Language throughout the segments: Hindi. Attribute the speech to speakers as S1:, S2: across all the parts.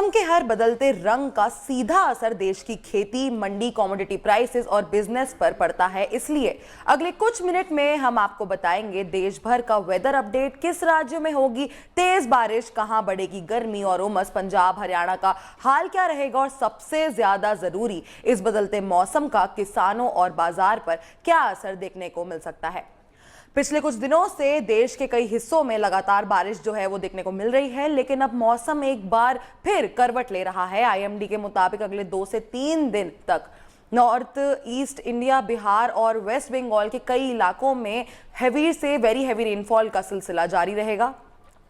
S1: मौसम के हर बदलते रंग का सीधा असर देश की खेती, मंडी, कमोडिटी प्राइसेस और बिजनेस पर पड़ता है। इसलिए अगले कुछ मिनट में हम आपको बताएंगे देश भर का वेदर अपडेट, किस राज्यों में होगी तेज बारिश, कहां बढ़ेगी गर्मी और उमस, पंजाब हरियाणा का हाल क्या रहेगा और सबसे ज्यादा जरूरी इस बदलते मौसम का किसानों और बाजार पर क्या असर देखने को मिल सकता है। पिछले कुछ दिनों से देश के कई हिस्सों में लगातार बारिश जो है वो देखने को मिल रही है, लेकिन अब मौसम एक बार फिर करवट ले रहा है। आईएमडी के मुताबिक अगले 2 से 3 दिन तक नॉर्थ ईस्ट इंडिया, बिहार और वेस्ट बंगाल के कई इलाकों में हैवी से वेरी हैवी रेनफॉल का सिलसिला जारी रहेगा।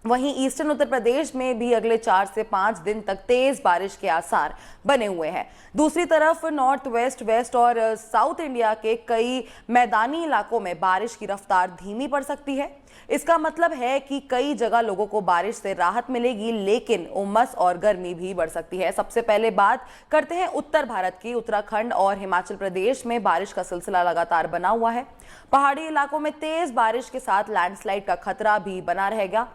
S1: वहीं ईस्टर्न उत्तर प्रदेश में भी अगले 4 से 5 दिन तक तेज बारिश के आसार बने हुए हैं। दूसरी तरफ नॉर्थ वेस्ट, वेस्ट और साउथ इंडिया के कई मैदानी इलाकों में बारिश की रफ्तार धीमी पड़ सकती है। इसका मतलब है कि कई जगह लोगों को बारिश से राहत मिलेगी, लेकिन उमस और गर्मी भी बढ़ सकती है। सबसे पहले बात करते हैं उत्तर भारत की। उत्तराखंड और हिमाचल प्रदेश में बारिश का सिलसिला लगातार बना हुआ है। पहाड़ी इलाकों में तेज बारिश के साथ लैंडस्लाइड का खतरा भी बना रहेगा,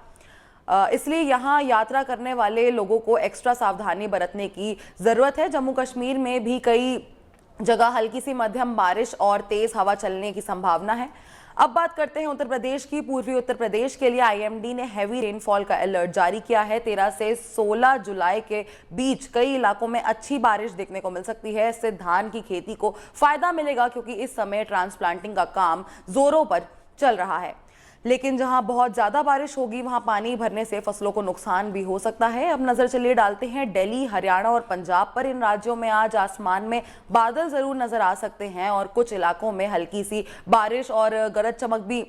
S1: इसलिए यहां यात्रा करने वाले लोगों को एक्स्ट्रा सावधानी बरतने की जरूरत है। जम्मू कश्मीर में भी कई जगह हल्की सी मध्यम बारिश और तेज हवा चलने की संभावना है। अब बात करते हैं उत्तर प्रदेश की। पूर्वी उत्तर प्रदेश के लिए आईएमडी ने हैवी रेनफॉल का अलर्ट जारी किया है। 13 से 16 जुलाई के बीच कई इलाकों में अच्छी बारिश देखने को मिल सकती है। इससे धान की खेती को फायदा मिलेगा, क्योंकि इस समय ट्रांसप्लांटिंग का काम जोरों पर चल रहा है। लेकिन जहां बहुत ज्यादा बारिश होगी वहां पानी भरने से फसलों को नुकसान भी हो सकता है। अब नजर चलिए डालते हैं दिल्ली, हरियाणा और पंजाब पर। इन राज्यों में आज आसमान में बादल जरूर नजर आ सकते हैं और कुछ इलाकों में हल्की सी बारिश और गरज चमक भी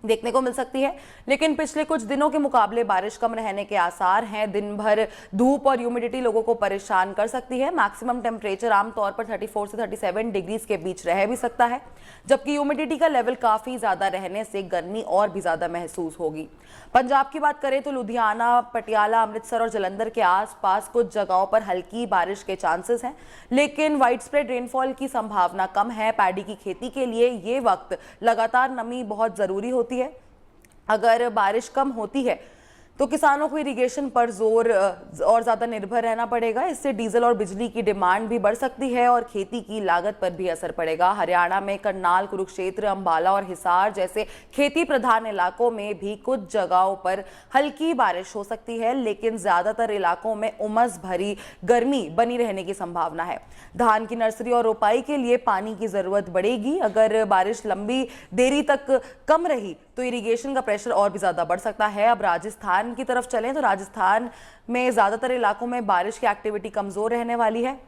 S1: देखने को मिल सकती है, लेकिन पिछले कुछ दिनों के मुकाबले बारिश कम रहने के आसार हैं। दिन भर धूप और ह्यूमिडिटी लोगों को परेशान कर सकती है। मैक्सिमम टेम्परेचर आमतौर पर 34 से 37 डिग्रीज के बीच रह भी सकता है, जबकि ह्यूमिडिटी का लेवल काफी ज्यादा रहने से गर्मी और भी ज्यादा महसूस होगी। पंजाब की बात करें तो लुधियाना, पटियाला, अमृतसर और जलंधर के आसपास कुछ जगहों पर हल्की बारिश के चांसेस हैं, लेकिन वाइड स्प्रेड रेनफॉल की संभावना कम है। पैडी की खेती के लिए ये वक्त लगातार नमी बहुत जरूरी होती है। अगर बारिश कम होती है तो किसानों को इरिगेशन पर जोर और ज्यादा निर्भर रहना पड़ेगा। इससे डीजल और बिजली की डिमांड भी बढ़ सकती है और खेती की लागत पर भी असर पड़ेगा। हरियाणा में करनाल, कुरुक्षेत्र, अंबाला और हिसार जैसे खेती प्रधान इलाकों में भी कुछ जगहों पर हल्की बारिश हो सकती है, लेकिन ज्यादातर इलाकों में उमस भरी गर्मी बनी रहने की संभावना है। धान की नर्सरी और रोपाई के लिए पानी की जरूरत बढ़ेगी। अगर बारिश लंबी देरी तक कम रही तो इरिगेशन का प्रेशर और भी ज्यादा बढ़ सकता है। अब राजस्थान की तरफ चलें तो राजस्थान में ज्यादातर इलाकों में बारिश की एक्टिविटी कमजोर रहने वाली है।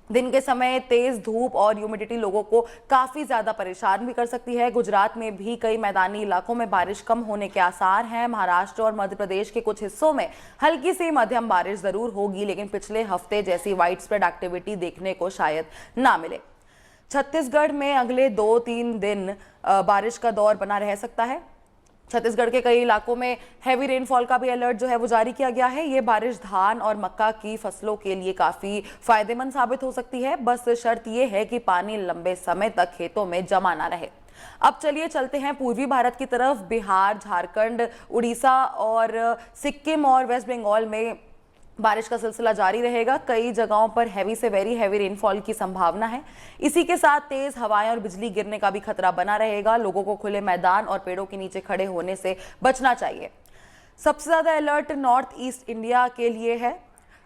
S1: दिन के समय तेज धूप और ह्यूमिडिटी लोगों को काफी ज्यादा परेशान भी कर सकती है। गुजरात में भी कई मैदानी इलाकों में बारिश कम होने के आसार हैं। महाराष्ट्र और मध्य प्रदेश के कुछ हिस्सों में हल्की सी मध्यम बारिश जरूर होगी, लेकिन पिछले हफ्ते जैसी वाइड स्प्रेड एक्टिविटी देखने को शायद ना मिले। छत्तीसगढ़ में अगले 2-3 दिन बारिश का दौर बना रह सकता है। छत्तीसगढ़ के कई इलाकों में हैवी रेनफॉल का भी अलर्ट जो है वो जारी किया गया है। ये बारिश धान और मक्का की फसलों के लिए काफी फायदेमंद साबित हो सकती है। बस शर्त ये है कि पानी लंबे समय तक खेतों में जमा ना रहे। अब चलिए चलते हैं पूर्वी भारत की तरफ। बिहार, झारखंड, उड़ीसा और सिक्किम और वेस्ट बंगाल में बारिश का सिलसिला जारी रहेगा। कई जगहों पर हैवी से वेरी हैवी रेनफॉल की संभावना है। इसी के साथ तेज हवाएं और बिजली गिरने का भी खतरा बना रहेगा। लोगों को खुले मैदान और पेड़ों के नीचे खड़े होने से बचना चाहिए। सबसे ज्यादा अलर्ट नॉर्थ ईस्ट इंडिया के लिए है।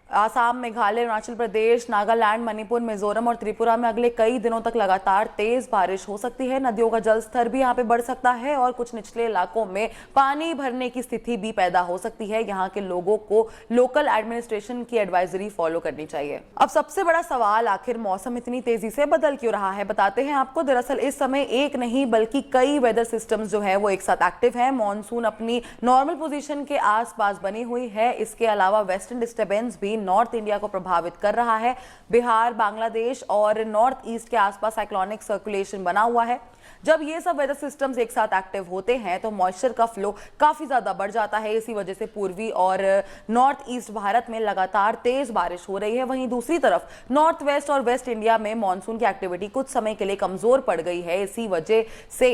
S1: आसाम, मेघालय, अरुणाचल प्रदेश, नागालैंड, मणिपुर, मिजोरम और त्रिपुरा में अगले कई दिनों तक लगातार तेज बारिश हो सकती है। नदियों का जल स्तर भी यहाँ पे बढ़ सकता है और कुछ निचले इलाकों में पानी भरने की स्थिति भी पैदा हो सकती है। यहाँ के लोगों को लोकल एडमिनिस्ट्रेशन की एडवाइजरी फॉलो करनी चाहिए। अब सबसे बड़ा सवाल, आखिर मौसम इतनी तेजी से बदल क्यों रहा है? बताते हैं आपको। दरअसल इस समय एक नहीं बल्कि कई वेदर सिस्टम्स जो है वो एक साथ एक्टिव है। मॉनसून अपनी नॉर्मल पोजीशन के आसपास बनी हुई है। इसके अलावा वेस्टर्न डिस्टर्बेंस भी नॉर्थ इंडिया को प्रभावित कर रहा है। बिहार, बांग्लादेश और नॉर्थ ईस्ट के आसपास साइक्लोनिक सर्कुलेशन बना हुआ है। जब ये सब वेदर सिस्टम्स एक साथ एक्टिव होते हैं तो मॉइस्चर का फ्लो काफी ज्यादा बढ़ जाता है। इसी वजह से पूर्वी और नॉर्थ ईस्ट भारत में लगातार तेज बारिश हो रही है। वहीं दूसरी तरफ नॉर्थ वेस्ट और वेस्ट इंडिया में मॉनसून की एक्टिविटी कुछ समय के लिए कमजोर पड़ गई है। इसी वजह से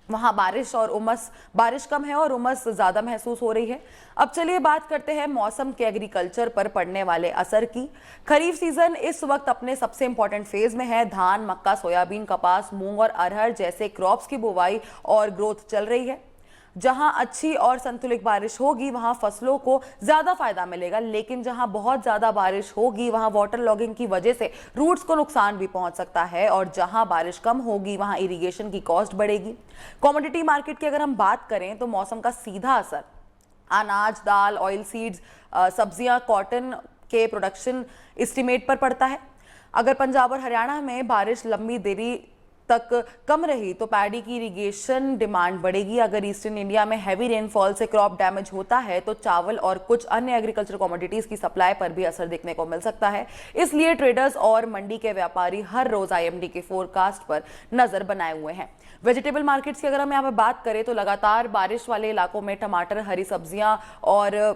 S1: वहां बारिश कम है और उमस ज्यादा महसूस हो रही है। अब चलिए बात करते हैं मौसम के एग्रीकल्चर पर पड़ने वाले असर की। खरीफ सीजन इस वक्त अपने सबसे इंपॉर्टेंट फेज में है। धान, मक्का, सोयाबीन, कपास, मूंग और अरहर जैसे क्रॉप्स की बुवाई और ग्रोथ चल रही है। जहां अच्छी और संतुलित बारिश होगी वहां फसलों को ज्यादा फायदा मिलेगा, लेकिन जहां बहुत ज्यादा बारिश होगी वहां वाटर लॉगिंग की वजह से रूट्स को नुकसान भी पहुंच सकता है, और जहां बारिश कम होगी वहां इरिगेशन की कॉस्ट बढ़ेगी। कमोडिटी मार्केट की अगर हम बात करें तो मौसम का सीधा असर अनाज, दाल, ऑयल सीड्स, सब्जियां, कॉटन के प्रोडक्शन एस्टिमेट पर पड़ता है। अगर पंजाब और हरियाणा में बारिश लंबी देरी तक कम रही तो पैडी की इरिगेशन डिमांड बढ़ेगी। अगर ईस्टर्न इंडिया में हैवी रेनफॉल से क्रॉप डैमेज होता है तो चावल और कुछ अन्य एग्रीकल्चर कमोडिटीज की सप्लाई पर भी असर देखने को मिल सकता है। इसलिए ट्रेडर्स और मंडी के व्यापारी हर रोज आईएमडी के फोरकास्ट पर नजर बनाए हुए हैं। वेजिटेबल मार्केट्स की अगर हम यहाँ पे बात करें तो लगातार बारिश वाले इलाकों में टमाटर, हरी सब्जियां और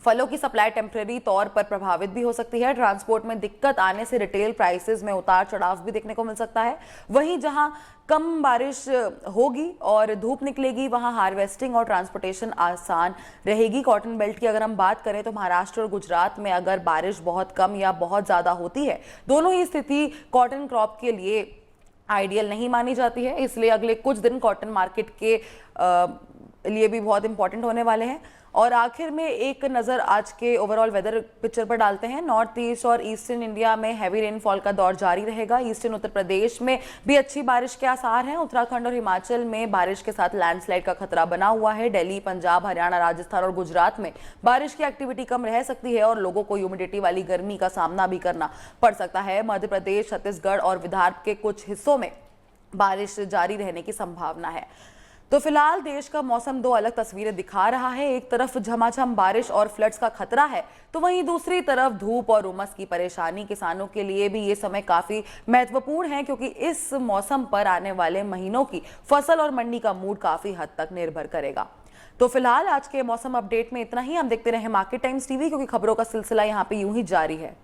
S1: फलों की सप्लाई टेम्परेरी तौर पर प्रभावित भी हो सकती है। ट्रांसपोर्ट में दिक्कत आने से रिटेल प्राइसेस में उतार चढ़ाव भी देखने को मिल सकता है। वहीं जहां कम बारिश होगी और धूप निकलेगी वहां हार्वेस्टिंग और ट्रांसपोर्टेशन आसान रहेगी। कॉटन बेल्ट की अगर हम बात करें तो महाराष्ट्र और गुजरात में अगर बारिश बहुत कम या बहुत ज्यादा होती है, दोनों ही स्थिति कॉटन क्रॉप के लिए आइडियल नहीं मानी जाती है। इसलिए अगले कुछ दिन कॉटन मार्केट के लिए भी बहुत इंपॉर्टेंट होने वाले हैं। और आखिर में एक नजर आज के ओवरऑल वेदर पिक्चर पर डालते हैं। नॉर्थ ईस्ट और ईस्टर्न इंडिया में हैवी रेनफॉल का दौर जारी रहेगा। ईस्टर्न उत्तर प्रदेश में भी अच्छी बारिश के आसार हैं। उत्तराखंड और हिमाचल में बारिश के साथ लैंडस्लाइड का खतरा बना हुआ है। दिल्ली, पंजाब, हरियाणा, राजस्थान और गुजरात में बारिश की एक्टिविटी कम रह सकती है और लोगों को ह्यूमिडिटी वाली गर्मी का सामना भी करना पड़ सकता है। मध्य प्रदेश, छत्तीसगढ़ और विदर्भ के कुछ हिस्सों में बारिश जारी रहने की संभावना है। तो फिलहाल देश का मौसम दो अलग तस्वीरें दिखा रहा है। एक तरफ झमाझम बारिश और फ्लड्स का खतरा है, तो वहीं दूसरी तरफ धूप और उमस की परेशानी। किसानों के लिए भी ये समय काफी महत्वपूर्ण है, क्योंकि इस मौसम पर आने वाले महीनों की फसल और मंडी का मूड काफी हद तक निर्भर करेगा। तो फिलहाल आज के मौसम अपडेट में इतना ही। हम देखते रहे मार्केट टाइम्स टीवी, क्योंकि खबरों का सिलसिला यहाँ पे यूं ही जारी है।